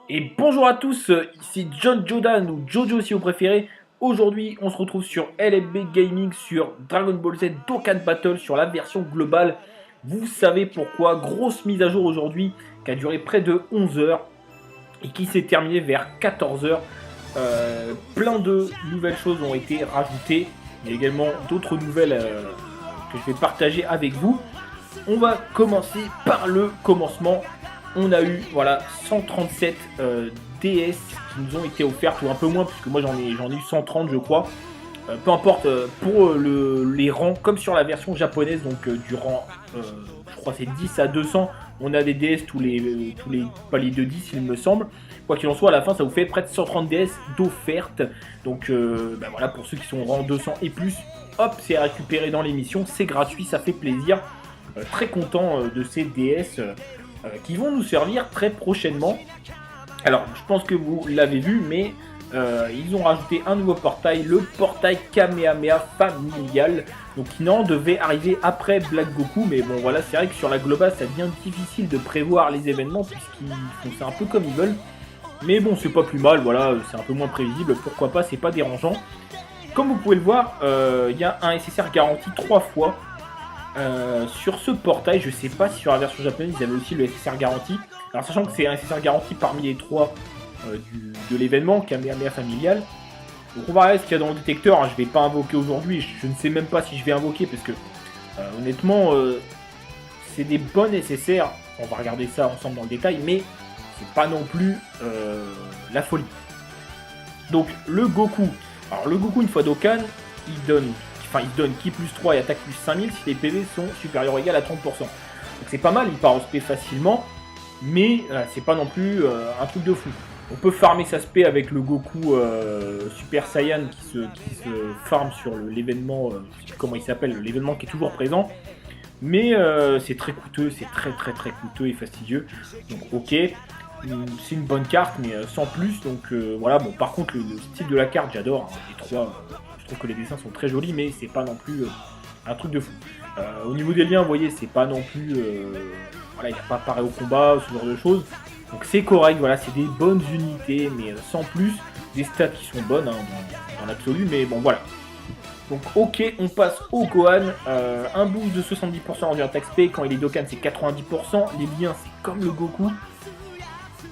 Et bonjour à tous, ici John Jodan ou Jojo si vous préférez. Aujourd'hui, on se retrouve sur LFB Gaming sur Dragon Ball Z Dokkan Battle sur la version globale. Vous savez pourquoi, grosse mise à jour aujourd'hui qui a duré près de 11 heures et qui s'est terminée vers 14 heures. Plein de nouvelles choses ont été rajoutées. Il y a également d'autres nouvelles que je vais partager avec vous. On va commencer par le commencement. On a eu 137 DS qui nous ont été offertes, ou un peu moins, puisque moi j'en ai eu 130 je crois. Peu importe, pour les rangs, comme sur la version japonaise, donc du rang, je crois c'est 10 à 200, on a des DS tous les paliers de 10 il me semble. Quoi qu'il en soit, à la fin ça vous fait près de 130 DS d'offertes. Donc voilà, pour ceux qui sont au rang 200 et plus, hop, c'est à récupérer dans l'émission, c'est gratuit, ça fait plaisir. Très content de ces DS qui vont nous servir très prochainement. Alors, je pense que vous l'avez vu, mais ils ont rajouté un nouveau portail, le portail Kamehameha familial. Donc, qui non devait arriver après Black Goku, mais bon, voilà, c'est vrai que sur la globale, ça devient difficile de prévoir les événements puisqu'ils font ça un peu comme ils veulent. Mais bon, c'est pas plus mal, voilà, c'est un peu moins prévisible, pourquoi pas, c'est pas dérangeant. Comme vous pouvez le voir, il y a un SSR garanti 3 fois. Sur ce portail, je sais pas si sur la version japonaise ils avaient aussi le SSR garanti. Alors sachant que c'est un SSR garanti parmi les 3 de l'événement, Kamehameha familial. Donc on va regarder ce qu'il y a dans le détecteur, hein. Je vais pas invoquer aujourd'hui, je ne sais même pas si je vais invoquer parce que honnêtement c'est des bonnes SSR. On va regarder ça ensemble dans le détail, mais c'est pas non plus la folie. Donc le Goku, alors le Goku une fois Dokkan, il donne ki plus 3 et attaque plus 5000 si les PV sont supérieurs ou égaux à 30%. Donc c'est pas mal, il part en SP facilement, mais c'est pas non plus un truc de fou. On peut farmer sa SP avec le Goku Super Saiyan qui se farm sur l'événement, comment il s'appelle, l'événement qui est toujours présent. Mais c'est très coûteux, c'est très coûteux et fastidieux. Donc ok, c'est une bonne carte, mais sans plus. Donc voilà, bon par contre le style de la carte j'adore, hein, les 3... Je trouve que les dessins sont très jolis, mais c'est pas non plus un truc de fou. Au niveau des liens, vous voyez, c'est pas non plus... voilà, il n'y a pas pareil au combat, ce genre de choses. Donc c'est correct, voilà, c'est des bonnes unités, mais sans plus. Des stats qui sont bonnes hein, dans l'absolu, mais bon, voilà. Donc ok, on passe au Gohan. Un boost de 70% en attaque SP. Quand il est Dokkan, c'est 90%. Les liens, c'est comme le Goku.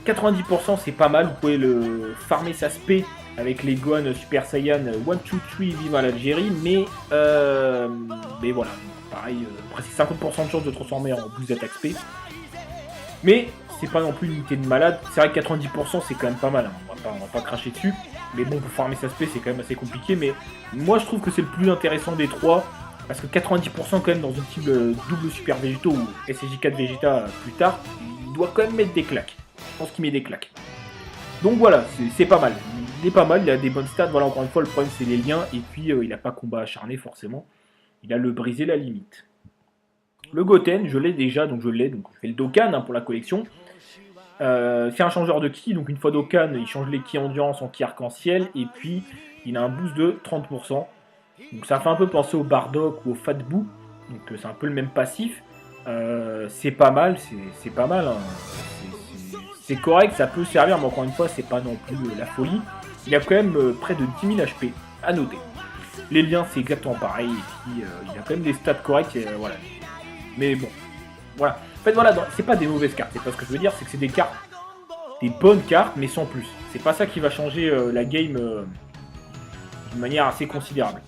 90% c'est pas mal, vous pouvez le farmer sa SP avec les Gohan Super Saiyan 1, 2, 3, vive l'Algérie, mais voilà, pareil, presque 50% de chance de transformer en boost d'attaque SP. Mais c'est pas non plus une unité de malade, c'est vrai que 90% c'est quand même pas mal, hein. On va pas cracher dessus, mais bon, pour farmer sa SP c'est quand même assez compliqué, mais moi je trouve que c'est le plus intéressant des 3, parce que 90% quand même dans une type double super végétaux ou SSJ4 Vegeta plus tard, il doit quand même mettre des claques. Je pense qu'il met des claques. Donc voilà, c'est pas mal. Il est pas mal, il a des bonnes stats. Voilà, encore une fois, le problème c'est les liens. Et puis, il n'a pas combat acharné forcément. Il a le brisé la limite. Le Goten, je l'ai déjà, donc je l'ai. Donc je fais le Dokkan hein, pour la collection. C'est un changeur de ki. Donc une fois Dokkan, il change les ki endurance en ki arc-en-ciel. Et puis, il a un boost de 30%. Donc ça fait un peu penser au Bardock ou au Fat Boo. Donc c'est un peu le même passif. C'est pas mal, c'est pas mal. Hein. C'est correct, ça peut servir, mais encore une fois, c'est pas non plus la folie. Il a quand même près de 10 000 HP à noter. Les liens, c'est exactement pareil. Et puis, il a quand même des stats corrects. Voilà. Mais bon, voilà. En fait, voilà, c'est pas des mauvaises cartes. C'est pas ce que je veux dire, c'est que c'est des cartes, des bonnes cartes, mais sans plus. C'est pas ça qui va changer la game d'une manière assez considérable.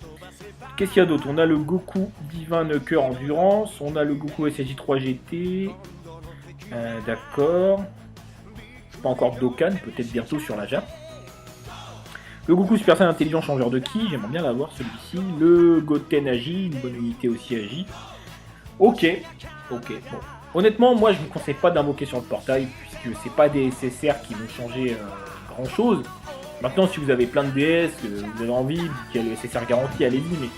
Qu'est-ce qu'il y a d'autre? On a le Goku Divin Cœur Endurance. On a le Goku SSJ3 GT. D'accord. Pas encore Dokkan, peut-être bientôt sur la Jap. Le Goku Super Saiyan intelligent changeur de ki, j'aimerais bien l'avoir celui-ci. Le Goten Agi, une bonne unité aussi Agi. Ok, bon. Honnêtement, moi je ne vous conseille pas d'invoquer sur le portail, puisque c'est pas des SSR qui vont changer grand chose. Maintenant, si vous avez plein de DS, vous avez envie, qu'il y a le SSR garanti, allez-y, mais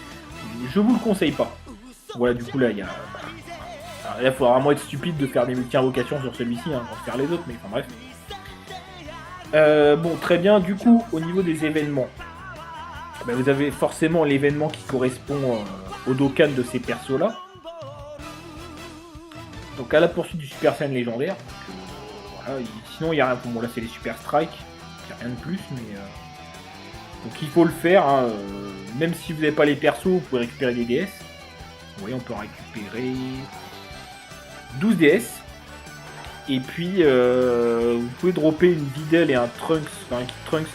je vous le conseille pas. Voilà, du coup là, il y a. Alors, là, il faudra vraiment être stupide de faire des multi-invocations sur celui-ci, hein, pour faire les autres, mais enfin bref. Bon, très bien, du coup, au niveau des événements, vous avez forcément l'événement qui correspond au Dokkan de ces persos-là. Donc à la poursuite du Super Saiyan légendaire. Voilà, sinon il n'y a rien. Bon là c'est les super strikes, il n'y a rien de plus, mais donc il faut le faire, hein, même si vous n'avez pas les persos, vous pouvez récupérer des DS. Vous voyez, on peut en récupérer 12 DS. Et puis vous pouvez dropper une Videl et un Trunks, enfin un Kid Trunks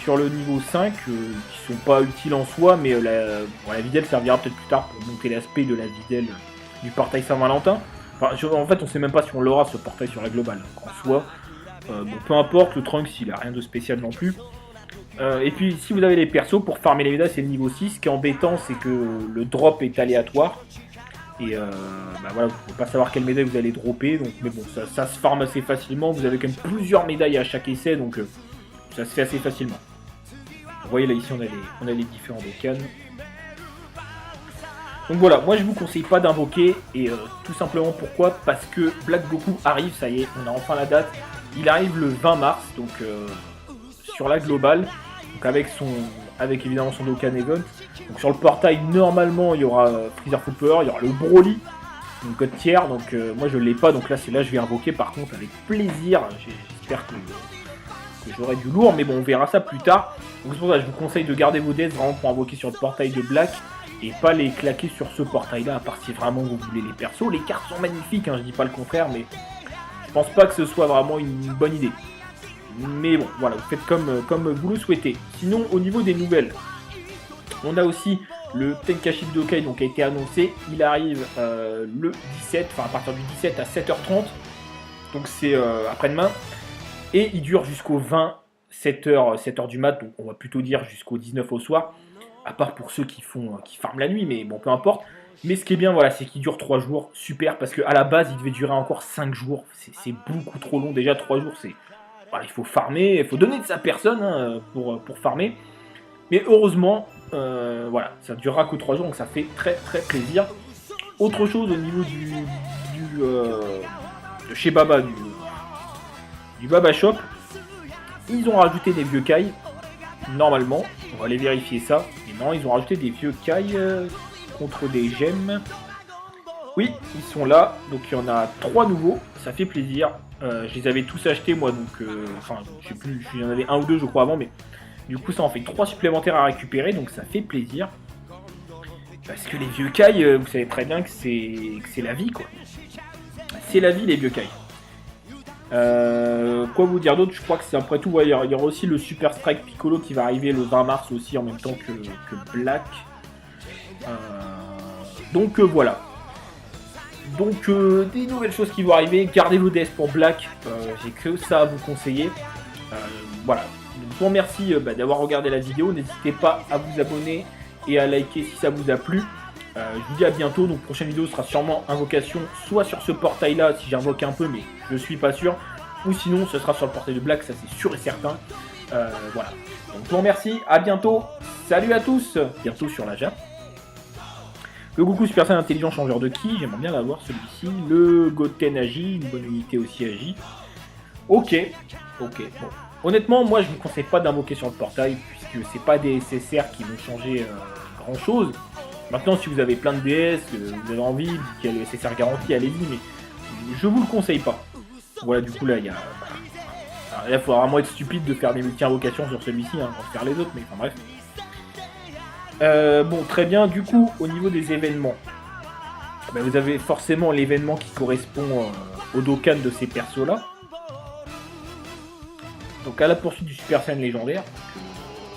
sur le niveau 5, qui sont pas utiles en soi, mais la Videl servira peut-être plus tard pour monter l'aspect de la Videl du portail Saint-Valentin. Enfin, en fait, on sait même pas si on l'aura ce portail sur la globale. Donc, en soi, bon, peu importe, le Trunks il a rien de spécial non plus. Et puis, si vous avez les persos, pour farmer les médailles, c'est le niveau 6. Ce qui est embêtant, c'est que le drop est aléatoire. Et voilà, vous ne pouvez pas savoir quelle médaille vous allez dropper. Donc, mais bon, ça se farme assez facilement. Vous avez quand même plusieurs médailles à chaque essai, donc ça se fait assez facilement. Vous voyez là, ici, on a les différents Dokkan. Donc voilà, moi je vous conseille pas d'invoquer, et tout simplement pourquoi? Parce que Black Goku arrive, ça y est, on a enfin la date. Il arrive le 20 mars, donc sur la globale, donc avec évidemment son Dokkan Event. Donc sur le portail, normalement, il y aura Freezer Full Power, il y aura le Broly, donc code tiers, donc moi je l'ai pas, donc là c'est là je vais invoquer par contre avec plaisir. J'espère que j'aurai du lourd, mais bon on verra ça plus tard. Donc c'est pour ça que je vous conseille de garder vos deaths vraiment pour invoquer sur le portail de Black, et pas les claquer sur ce portail là, à part si vraiment vous voulez les persos. Les cartes sont magnifiques, hein, je dis pas le contraire, mais je pense pas que ce soit vraiment une bonne idée. Mais bon, voilà, vous faites comme vous le souhaitez. Sinon, au niveau des nouvelles, on a aussi le Tenkaichi Budokai donc, qui a été annoncé. Il arrive le 17, enfin à partir du 17 à 7h30. Donc c'est après-demain. Et il dure jusqu'au 20, 7h du mat. Donc on va plutôt dire jusqu'au 19 au soir. À part pour ceux qui farment la nuit, mais bon, peu importe. Mais ce qui est bien, voilà, c'est qu'il dure 3 jours. Super, parce qu'à la base, il devait durer encore 5 jours. C'est beaucoup trop long. Déjà, 3 jours, c'est... Voilà, il faut farmer, il faut donner de sa personne, hein, pour farmer. Mais heureusement, voilà, ça durera que 3 jours, donc ça fait très très plaisir. Autre chose au niveau de chez Baba, du Baba Shop, ils ont rajouté des vieux Kai. Normalement, on va aller vérifier ça. Mais non, ils ont rajouté des vieux Kai contre des gemmes. Oui, ils sont là, donc il y en a 3 nouveaux, ça fait plaisir. Je les avais tous achetés moi, donc enfin je sais plus, il y en avait 1 ou 2 je crois avant, mais du coup ça en fait 3 supplémentaires à récupérer, donc ça fait plaisir. Parce que les vieux Kai, vous savez très bien que c'est la vie quoi. C'est la vie les vieux Kai. Quoi vous dire d'autre? Je crois que c'est après tout, ouais, il y aura aussi le Super Strike Piccolo qui va arriver le 20 mars aussi en même temps que Black. Donc voilà. Donc des nouvelles choses qui vont arriver, gardez vos DS pour Black, j'ai que ça à vous conseiller. Voilà, je vous remercie d'avoir regardé la vidéo, n'hésitez pas à vous abonner et à liker si ça vous a plu. Je vous dis à bientôt, donc prochaine vidéo sera sûrement invocation, soit sur ce portail là si j'invoque un peu mais je suis pas sûr, ou sinon ce sera sur le portail de Black, ça c'est sûr et certain. Voilà, donc je vous remercie, à bientôt, salut à tous, bientôt sur la Jap. Le Goku Super Saiyan intelligent changeur de ki, j'aimerais bien l'avoir celui-ci. Le Goten Agi, une bonne unité aussi Agi. Ok, bon. Honnêtement, moi je vous conseille pas d'invoquer sur le portail, puisque c'est pas des SSR qui vont changer grand chose. Maintenant, si vous avez plein de DS, vous avez envie, qu'il y a le SSR garanti, allez-y, mais je vous le conseille pas. Voilà, du coup là, il y a... Alors, là, il faudra vraiment être stupide de faire des multi-invocations sur celui-ci, hein, pour faire les autres, mais enfin bref. Bon, très bien, du coup, au niveau des événements, vous avez forcément l'événement qui correspond au Dokkan de ces persos-là. Donc à la poursuite du Super Saiyan légendaire.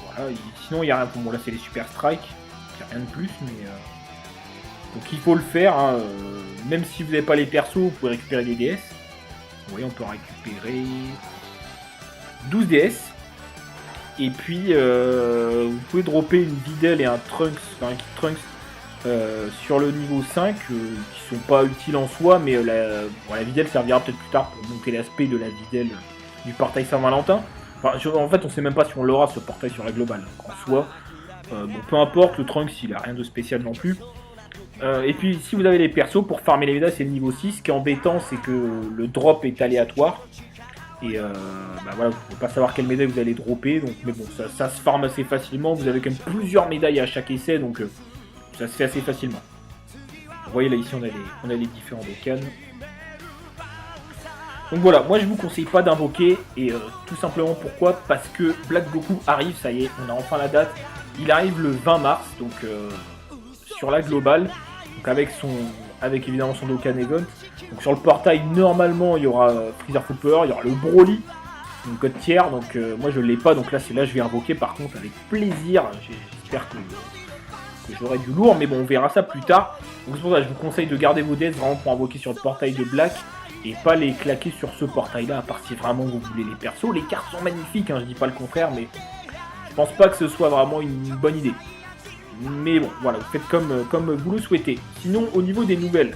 Voilà, sinon, il n'y a rien. Bon, là, c'est les Super Strike, il n'y a rien de plus, mais... Donc il faut le faire, hein, même si vous n'avez pas les persos, vous pouvez récupérer des DS. Vous voyez, on peut en récupérer 12 DS. Et puis, vous pouvez dropper une Videl et un Trunks, enfin un Kid Trunks sur le niveau 5, qui sont pas utiles en soi, mais la Videl servira peut-être plus tard pour monter l'aspect de la Videl du portail Saint-Valentin. Enfin, en fait, on sait même pas si on l'aura ce portail sur la globale. Donc, en soi, bon, peu importe, le Trunks il a rien de spécial non plus. Et puis, si vous avez les persos, pour farmer les médailles, c'est le niveau 6. Ce qui est embêtant, c'est que le drop est aléatoire. Et voilà, vous ne pouvez pas savoir quelle médaille vous allez dropper, donc, mais bon, ça se farme assez facilement, vous avez quand même plusieurs médailles à chaque essai, donc ça se fait assez facilement. Vous voyez là ici on a les différents Dokkan. Donc voilà, moi je vous conseille pas d'invoquer, et tout simplement pourquoi? Parce que Black Goku arrive, ça y est, on a enfin la date. Il arrive le 20 mars, donc sur la globale, donc avec évidemment son Dokkan Event. Donc sur le portail, normalement, il y aura Freezer Full Power, il y aura le Broly, une code tiers, donc moi je l'ai pas, donc là c'est là je vais invoquer par contre avec plaisir. J'espère que j'aurai du lourd, mais bon, on verra ça plus tard. Donc c'est pour ça que je vous conseille de garder vos deaths vraiment pour invoquer sur le portail de Black, et pas les claquer sur ce portail-là, à part si vraiment vous voulez les persos. Les cartes sont magnifiques, hein, je dis pas le contraire, mais je pense pas que ce soit vraiment une bonne idée. Mais bon, voilà, vous faites comme vous le souhaitez. Sinon, au niveau des nouvelles,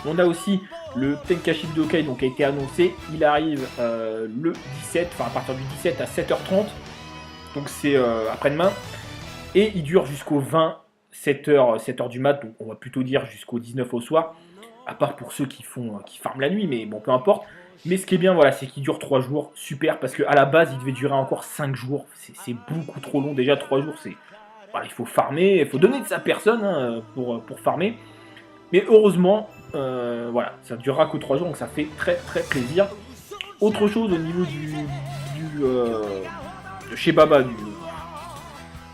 on a aussi le Tenkaichi Budokai donc, qui a été annoncé. Il arrive le 17, enfin à partir du 17 à 7h30, donc c'est après-demain. Et il dure jusqu'au 20, 7h du mat, donc on va plutôt dire jusqu'au 19 au soir. À part pour ceux qui farment la nuit, mais bon, peu importe. Mais ce qui est bien, voilà, c'est qu'il dure 3 jours, super, parce qu'à la base, il devait durer encore 5 jours. C'est beaucoup trop long, déjà 3 jours, c'est... Voilà, il faut farmer, il faut donner de sa personne hein, pour farmer. Mais heureusement, voilà, ça durera que 3 jours, donc ça fait très très plaisir. Autre chose au niveau de chez Baba,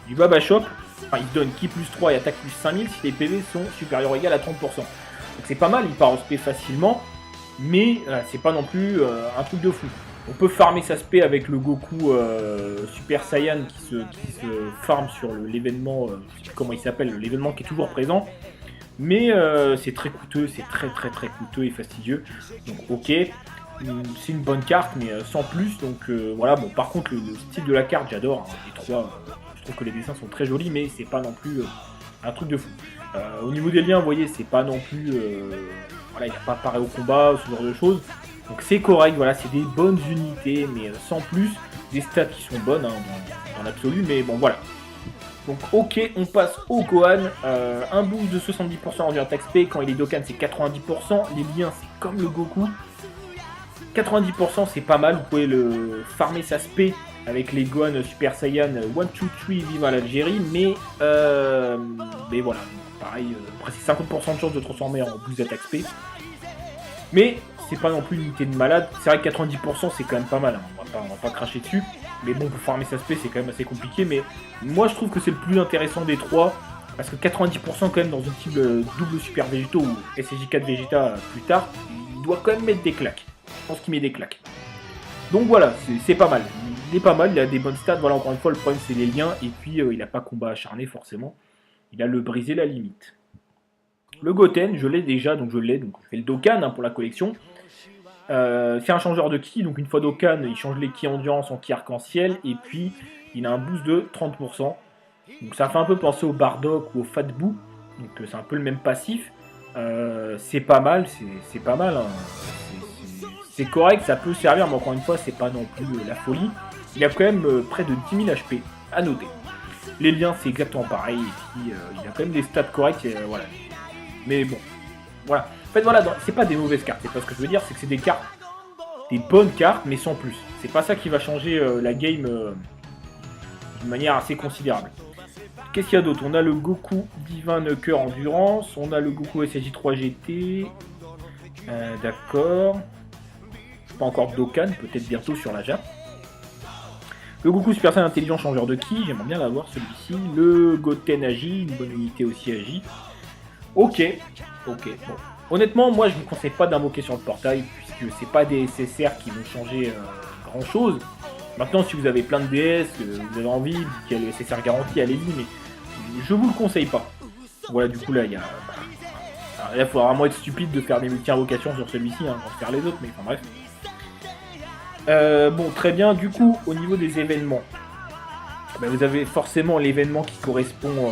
du Baba Shop, enfin, il se donne ki plus 3 et attaque plus 5000 si les PV sont supérieurs ou égaux à 30%. Donc c'est pas mal, il part en SP facilement, mais c'est pas non plus un truc de fou. On peut farmer sa SP avec le Goku Super Saiyan qui se farm sur l'événement, je sais plus comment il s'appelle, l'événement qui est toujours présent. Mais c'est très coûteux, c'est très coûteux et fastidieux. Donc ok, c'est une bonne carte, mais sans plus. Donc voilà, bon par contre le style de la carte j'adore, hein, les trois, je trouve que les dessins sont très jolis, mais c'est pas non plus un truc de fou. Au niveau des liens, vous voyez, c'est pas non plus... voilà, il n'a pas pareil au combat, ce genre de choses. Donc c'est correct, voilà, c'est des bonnes unités, mais sans plus. Des stats qui sont bonnes hein, dans l'absolu, mais bon, voilà. Donc ok, on passe au Gohan. Un boost de 70% en attaque SP, quand il est Dokkan c'est 90%. Les liens c'est comme le Goku. 90% c'est pas mal, vous pouvez le farmer sa SP avec les Gohan Super Saiyan 1, 2, 3 viva l'Algérie, mais voilà, pareil, presque 50% de chance de transformer en boost d'attaque SP. Mais c'est pas non plus une unité de malade, c'est vrai que 90% c'est quand même pas mal, hein. On va pas cracher dessus. Mais bon, pour farmer sa SP c'est quand même assez compliqué, mais moi je trouve que c'est le plus intéressant des trois, parce que 90% quand même dans une type double super végétaux ou SSJ4 Vegeta plus tard, il doit quand même mettre des claques. Je pense qu'il met des claques. Donc voilà, c'est pas mal. Il est pas mal, il a des bonnes stats. Voilà, encore une fois, le problème c'est les liens. Et puis il a pas combat acharné forcément. Il a le brisé la limite. Le Goten, je l'ai déjà, donc je l'ai. Donc je fais le Dokkan hein, pour la collection. C'est un changeur de ki. Donc une fois Dokkan, il change les ki endurance en ki arc-en-ciel. Et puis il a un boost de 30%. Donc ça fait un peu penser au Bardock ou au Fat Boo. Donc c'est un peu le même passif. C'est pas mal, c'est pas mal. Hein. C'est correct, ça peut servir, mais encore une fois, c'est pas non plus la folie. Il a quand même près de 10 000 HP à noter. Les liens, c'est exactement pareil. Et puis, il a quand même des stats corrects. Voilà. Mais bon, voilà. En fait, voilà, c'est pas des mauvaises cartes. C'est pas ce que je veux dire, c'est que c'est des cartes, des bonnes cartes, mais sans plus. C'est pas ça qui va changer la game d'une manière assez considérable. Qu'est-ce qu'il y a d'autre? On a le Goku Divin Cœur Endurance. On a le Goku SSJ3 GT. D'accord. Pas encore de Dokkan, peut-être bientôt sur la Jap. Le Goku Super Saiyan Intelligent Changeur de Ki, j'aimerais bien l'avoir celui-ci. Le Goten Agi, une bonne unité aussi Agi. Ok, bon. Honnêtement, moi je vous conseille pas d'invoquer sur le portail, puisque c'est pas des SSR qui vont changer grand chose. Maintenant, si vous avez plein de DS, vous avez envie, qu'il y a le SSR garanti, allez-y, mais je vous le conseille pas. Voilà, du coup là, il y a... Alors, là, il faudra vraiment être stupide de faire des multi-invocations sur celui-ci, hein, pour faire les autres, mais enfin bref. Bon, très bien, du coup, au niveau des événements, vous avez forcément l'événement qui correspond